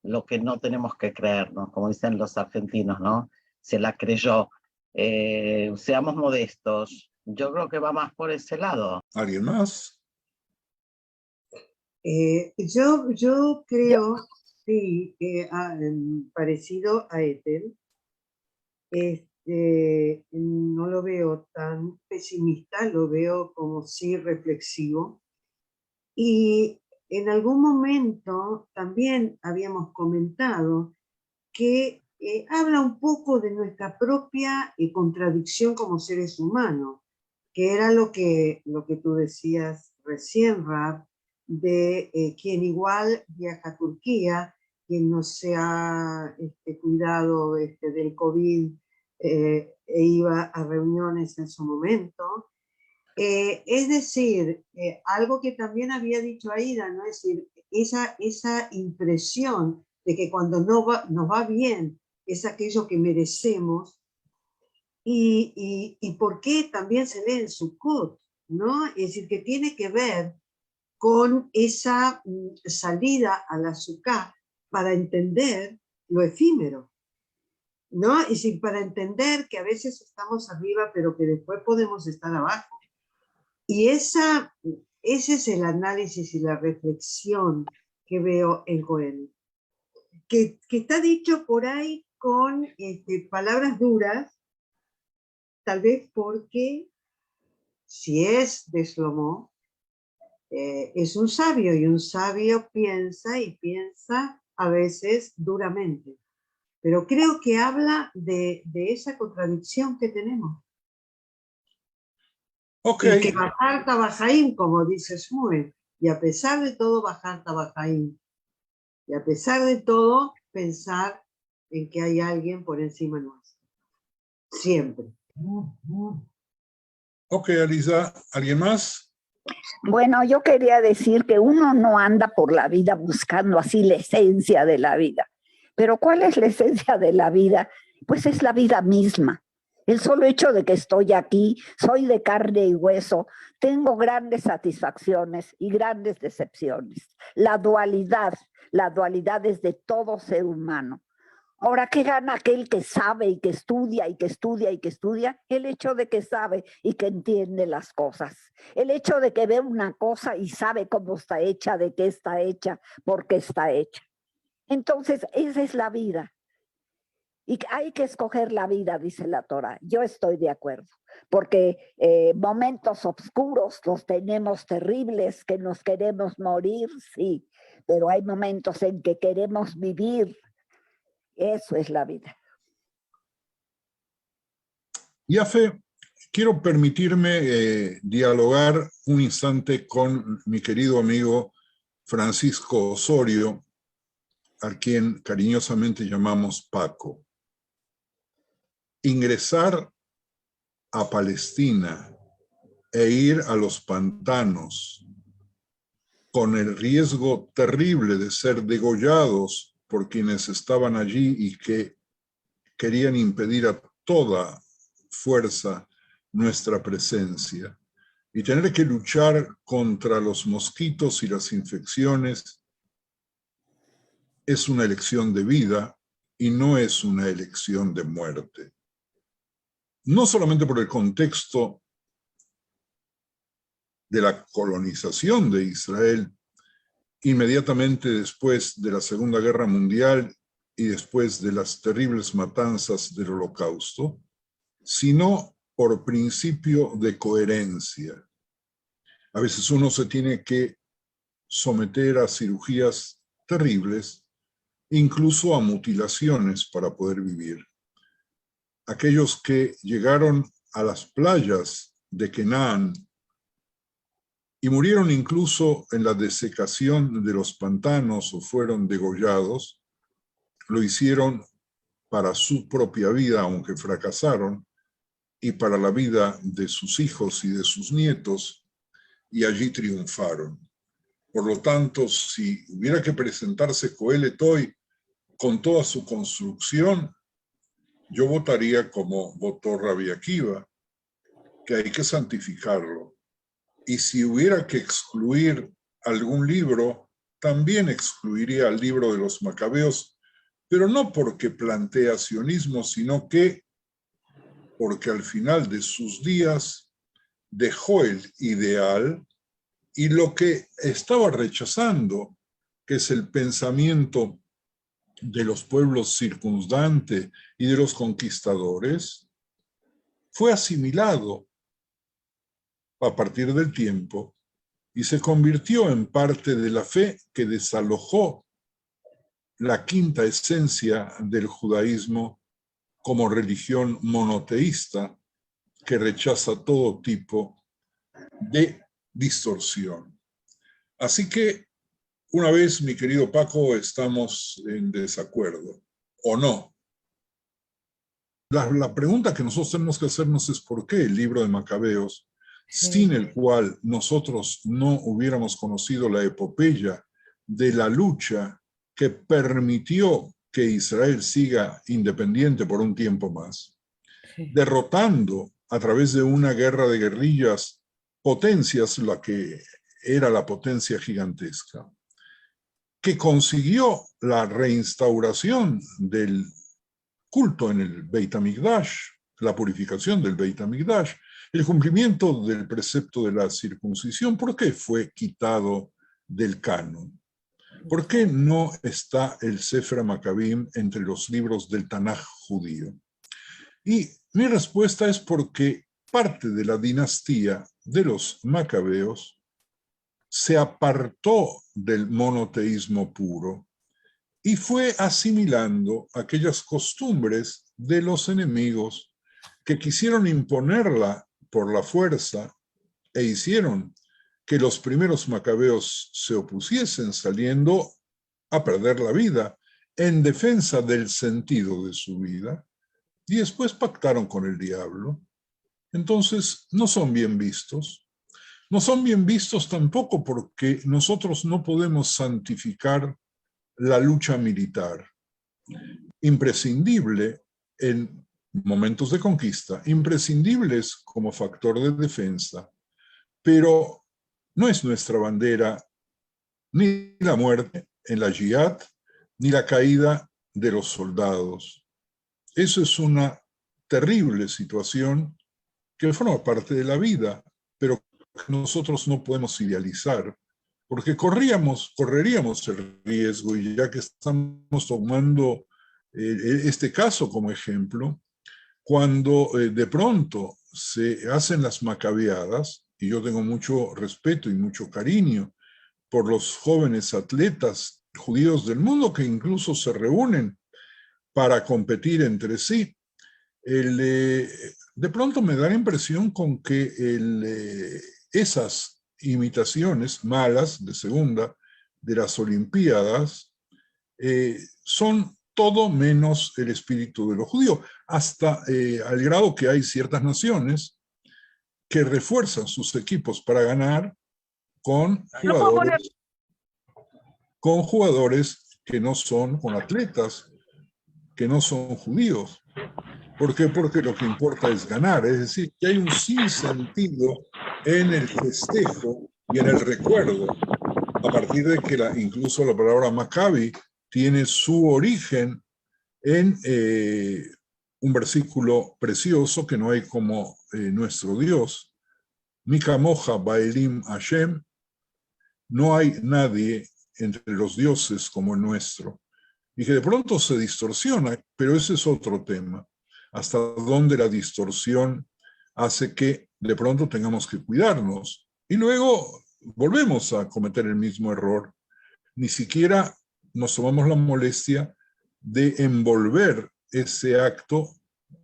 lo que no tenemos que creernos, como dicen los argentinos, ¿no? Se la creyó. Seamos modestos. Yo creo que va más por ese lado. ¿Alguien más? Yo creo, sí, que parecido a Ethel, no lo veo tan pesimista, lo veo como sí reflexivo. Y en algún momento también habíamos comentado que habla un poco de nuestra propia contradicción como seres humanos, que era lo que tú decías recién, Rab, de quien igual viaja a Turquía, quien no se ha cuidado del COVID e iba a reuniones en su momento. Es decir, algo que también había dicho Aida, ¿no? Es decir, esa impresión de que cuando nos va bien es aquello que merecemos, y por qué también se ve en Sukkot, ¿no? Es decir, que tiene que ver con esa salida a la Sukkah para entender lo efímero, ¿no? Es decir, para entender que a veces estamos arriba, pero que después podemos estar abajo. Y ese es el análisis y la reflexión que veo en Cohen, que está dicho por ahí con palabras duras, tal vez porque si es de Shlomo, es un sabio, y un sabio piensa y piensa a veces duramente. Pero creo que habla de esa contradicción que tenemos. Okay. Y que bajar Tabajaim, como dice Shmuel, y a pesar de todo bajar Tabajaim, y a pesar de todo pensar en que hay alguien por encima nuestro. Siempre. Ok, Alisa, ¿alguien más? Bueno, yo quería decir que uno no anda por la vida buscando así la esencia de la vida. Pero ¿cuál es la esencia de la vida? Pues es la vida misma. El solo hecho de que estoy aquí, soy de carne y hueso, tengo grandes satisfacciones y grandes decepciones. La dualidad es de todo ser humano. Ahora, ¿qué gana aquel que sabe y que estudia y que estudia y que estudia? El hecho de que sabe y que entiende las cosas. El hecho de que ve una cosa y sabe cómo está hecha, de qué está hecha, por qué está hecha. Entonces, esa es la vida. Y hay que escoger la vida, dice la Torah. Yo estoy de acuerdo, porque momentos oscuros los tenemos terribles, que nos queremos morir, sí, pero hay momentos en que queremos vivir. Eso es la vida. Yafe, quiero permitirme dialogar un instante con mi querido amigo Francisco Osorio, a quien cariñosamente llamamos Paco. Ingresar a Palestina e ir a los pantanos con el riesgo terrible de ser degollados por quienes estaban allí y que querían impedir a toda fuerza nuestra presencia, y tener que luchar contra los mosquitos y las infecciones es una elección de vida y no es una elección de muerte. No solamente por el contexto de la colonización de Israel inmediatamente después de la Segunda Guerra Mundial y después de las terribles matanzas del Holocausto, sino por principio de coherencia. A veces uno se tiene que someter a cirugías terribles, incluso a mutilaciones para poder vivir. Aquellos que llegaron a las playas de Canaán y murieron incluso en la desecación de los pantanos o fueron degollados, lo hicieron para su propia vida, aunque fracasaron, y para la vida de sus hijos y de sus nietos, y allí triunfaron. Por lo tanto, si hubiera que presentarse Coelet hoy con toda su construcción, yo votaría como votó Rabbi Akiva, que hay que santificarlo. Y si hubiera que excluir algún libro, también excluiría el libro de los Macabeos, pero no porque plantea sionismo, sino que porque al final de sus días dejó el ideal y lo que estaba rechazando, que es el pensamiento de los pueblos circundantes y de los conquistadores, fue asimilado a partir del tiempo y se convirtió en parte de la fe que desalojó la quinta esencia del judaísmo como religión monoteísta que rechaza todo tipo de distorsión. Así que, una vez, mi querido Paco, estamos en desacuerdo, ¿o no? La pregunta que nosotros tenemos que hacernos es ¿por qué el libro de Macabeos, sin el cual nosotros no hubiéramos conocido la epopeya de la lucha que permitió que Israel siga independiente por un tiempo más, derrotando a través de una guerra de guerrillas potencias, la que era la potencia gigantesca, que consiguió la reinstauración del culto en el Beit HaMikdash, la purificación del Beit HaMikdash, el cumplimiento del precepto de la circuncisión? ¿Por qué fue quitado del canon? ¿Por qué no está el Sefer Maccabim entre los libros del Tanaj judío? Y mi respuesta es porque parte de la dinastía de los Macabeos se apartó del monoteísmo puro y fue asimilando aquellas costumbres de los enemigos que quisieron imponerla por la fuerza e hicieron que los primeros macabeos se opusiesen, saliendo a perder la vida en defensa del sentido de su vida, y después pactaron con el diablo. Entonces no son bien vistos. No son bien vistos tampoco porque nosotros no podemos santificar la lucha militar, imprescindible en momentos de conquista, imprescindibles como factor de defensa, pero no es nuestra bandera ni la muerte en la jihad, ni la caída de los soldados. Eso es una terrible situación que forma parte de la vida, pero que nosotros no podemos idealizar, porque correríamos el riesgo, y ya que estamos tomando este caso como ejemplo, cuando de pronto se hacen las macabeadas, y yo tengo mucho respeto y mucho cariño por los jóvenes atletas judíos del mundo que incluso se reúnen para competir entre sí, de pronto me da la impresión con que esas imitaciones malas de segunda de las Olimpiadas son todo menos el espíritu de lo judío, hasta al grado que hay ciertas naciones que refuerzan sus equipos para ganar con jugadores que no son, con atletas que no son judíos. ¿Por qué? Porque lo que importa es ganar, es decir, que hay un sinsentido en el festejo y en el recuerdo, a partir de que incluso la palabra Maccabi tiene su origen en un versículo precioso que no hay como nuestro Dios, Mikamoja Baelim Hashem, no hay nadie entre los dioses como el nuestro, y que de pronto se distorsiona, pero ese es otro tema, hasta dónde la distorsión hace que de pronto tengamos que cuidarnos, y luego volvemos a cometer el mismo error, ni siquiera nos tomamos la molestia de envolver ese acto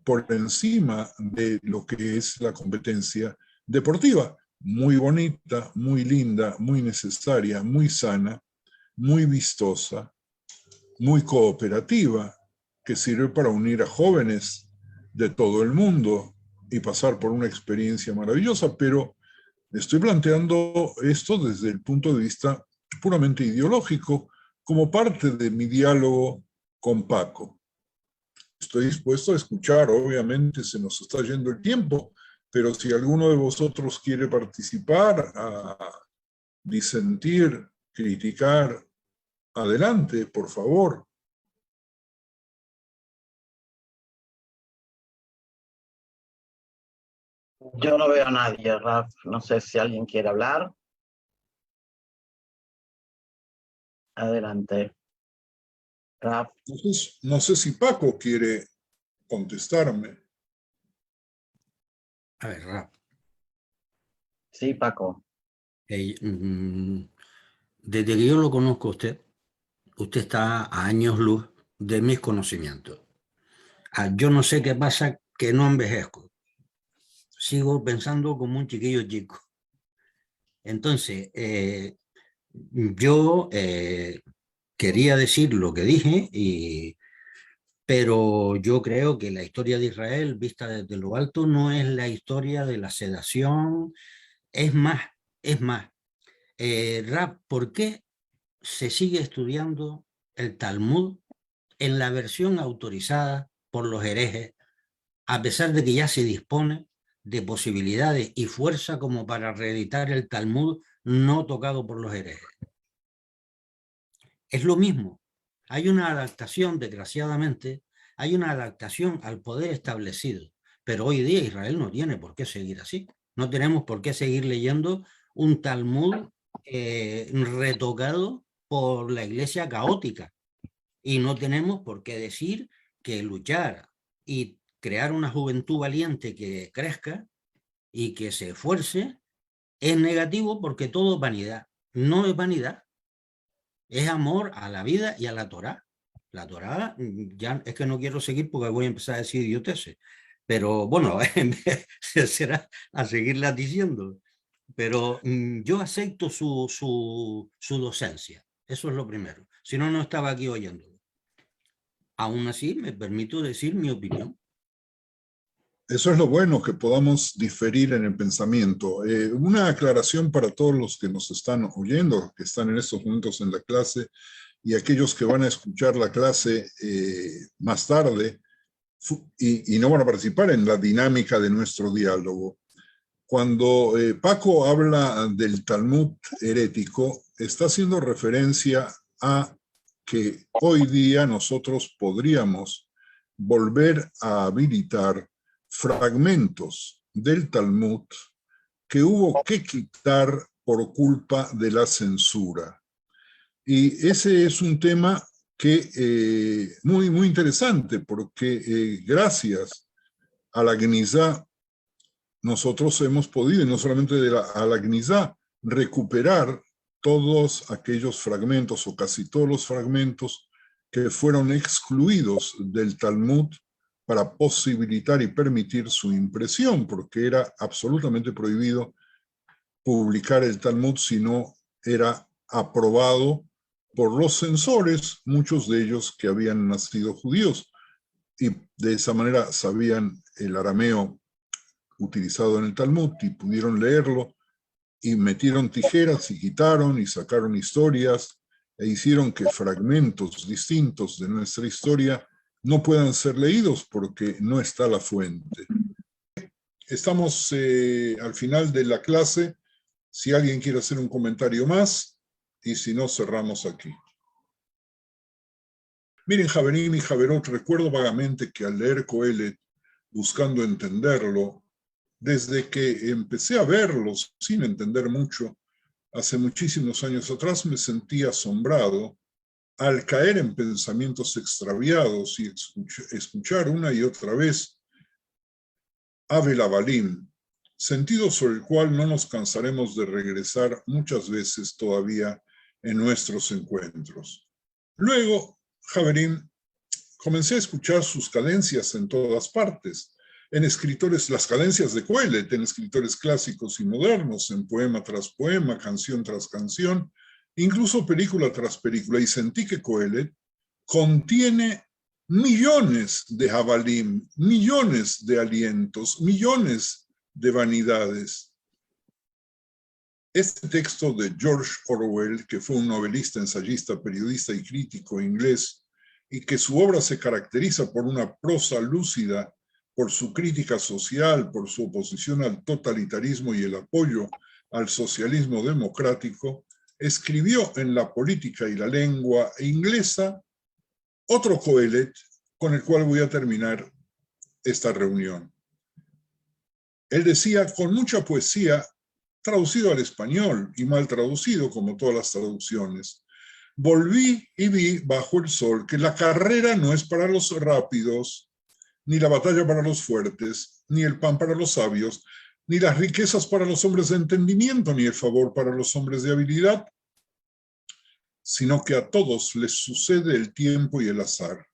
por encima de lo que es la competencia deportiva, muy bonita, muy linda, muy necesaria, muy sana, muy vistosa, muy cooperativa, que sirve para unir a jóvenes de todo el mundo y pasar por una experiencia maravillosa, pero estoy planteando esto desde el punto de vista puramente ideológico, como parte de mi diálogo con Paco. Estoy dispuesto a escuchar, obviamente se nos está yendo el tiempo, pero si alguno de vosotros quiere participar, a disentir, criticar, adelante, por favor. Yo no veo a nadie, Raf. No sé si alguien quiere hablar. Adelante. Raf. No sé si Paco quiere contestarme. A ver, Raf. Sí, Paco. Desde que yo lo conozco a usted, usted está a años luz de mis conocimientos. Yo no sé qué pasa, que no envejezco. Sigo pensando como un chiquillo chico. Entonces, yo quería decir lo que dije, pero yo creo que la historia de Israel, vista desde lo alto, no es la historia de la sedación. Es más, Rab, ¿por qué se sigue estudiando el Talmud en la versión autorizada por los herejes, a pesar de que ya se dispone de posibilidades y fuerza como para reeditar el Talmud no tocado por los herejes? Es lo mismo. Hay una adaptación, desgraciadamente, hay una adaptación al poder establecido, pero hoy día Israel no tiene por qué seguir así. No tenemos por qué seguir leyendo un Talmud retocado por la iglesia caótica, y no tenemos por qué decir que luchar y crear una juventud valiente que crezca y que se esfuerce es negativo, porque todo es vanidad. No es vanidad, es amor a la vida y a la Torá. La Torá, ya es que no quiero seguir porque voy a empezar a decir idioteces, pero bueno, será a seguirla diciendo. Pero yo acepto su docencia, eso es lo primero. Si no, no estaba aquí oyéndolo. Aún así, me permito decir mi opinión. Eso es lo bueno, que podamos diferir en el pensamiento. Una aclaración para todos los que nos están oyendo, que están en estos momentos en la clase, y aquellos que van a escuchar la clase más tarde y no van a participar en la dinámica de nuestro diálogo. Cuando Paco habla del Talmud herético, está haciendo referencia a que hoy día nosotros podríamos volver a habilitar fragmentos del Talmud que hubo que quitar por culpa de la censura. Y ese es un tema que muy interesante, porque gracias a la Gnizá nosotros hemos podido, y no solamente a la Gnizá, recuperar todos aquellos fragmentos o casi todos los fragmentos que fueron excluidos del Talmud para posibilitar y permitir su impresión, porque era absolutamente prohibido publicar el Talmud si no era aprobado por los censores, muchos de ellos que habían nacido judíos, y de esa manera sabían el arameo utilizado en el Talmud y pudieron leerlo, y metieron tijeras y quitaron y sacaron historias e hicieron que fragmentos distintos de nuestra historia no puedan ser leídos porque no está la fuente. Estamos al final de la clase. Si alguien quiere hacer un comentario más, y si no, cerramos aquí. Miren, Javerim y Javerot, recuerdo vagamente que al leer Coelet, buscando entenderlo, desde que empecé a verlo sin entender mucho, hace muchísimos años atrás, me sentí asombrado al caer en pensamientos extraviados y escuchar una y otra vez Ave Lavalim, sentido sobre el cual no nos cansaremos de regresar muchas veces todavía en nuestros encuentros. Luego, Javerim, comencé a escuchar sus cadencias en todas partes, en escritores, las cadencias de Coelet, en escritores clásicos y modernos, en poema tras poema, canción tras canción, incluso película tras película, y sentí que Coelet contiene millones de jabalim, millones de alientos, millones de vanidades. Este texto de George Orwell, que fue un novelista, ensayista, periodista y crítico inglés, y que su obra se caracteriza por una prosa lúcida, por su crítica social, por su oposición al totalitarismo y el apoyo al socialismo democrático, escribió en La política y la lengua inglesa otro Coelet con el cual voy a terminar esta reunión. Él decía con mucha poesía, traducido al español y mal traducido como todas las traducciones: volví y vi bajo el sol que la carrera no es para los rápidos, ni la batalla para los fuertes, ni el pan para los sabios, ni las riquezas para los hombres de entendimiento, ni el favor para los hombres de habilidad, sino que a todos les sucede el tiempo y el azar.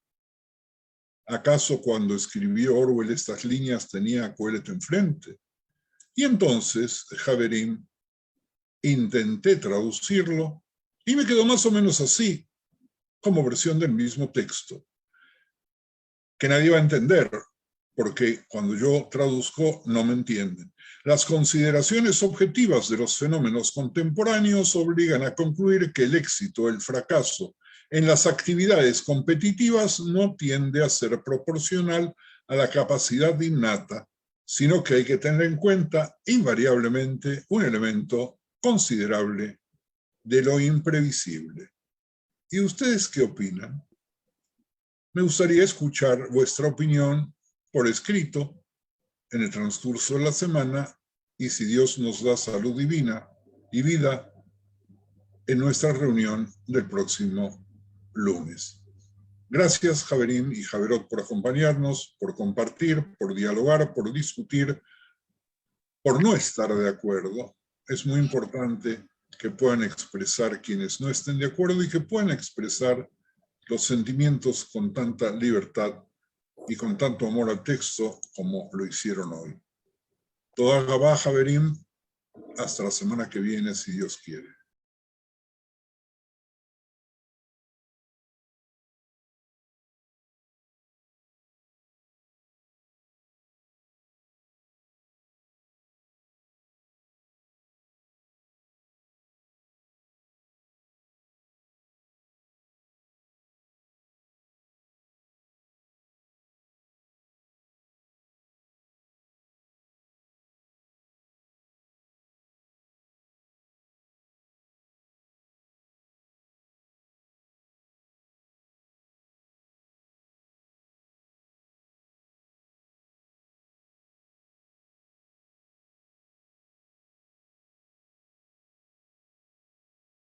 ¿Acaso cuando escribió Orwell estas líneas tenía a Coelet enfrente? Y entonces, Javerín, intenté traducirlo y me quedó más o menos así, como versión del mismo texto, que nadie va a entender, porque cuando yo traduzco no me entienden. Las consideraciones objetivas de los fenómenos contemporáneos obligan a concluir que el éxito o el fracaso en las actividades competitivas no tiende a ser proporcional a la capacidad innata, sino que hay que tener en cuenta invariablemente un elemento considerable de lo imprevisible. ¿Y ustedes qué opinan? Me gustaría escuchar vuestra opinión por escrito en el transcurso de la semana y, si Dios nos da salud divina y vida, en nuestra reunión del próximo lunes. Gracias, Javerín y Javerot, por acompañarnos, por compartir, por dialogar, por discutir, por no estar de acuerdo. Es muy importante que puedan expresar quienes no estén de acuerdo y que puedan expresar los sentimientos con tanta libertad y con tanto amor al texto como lo hicieron hoy. Toda Gabá, Javerín, hasta la semana que viene, si Dios quiere.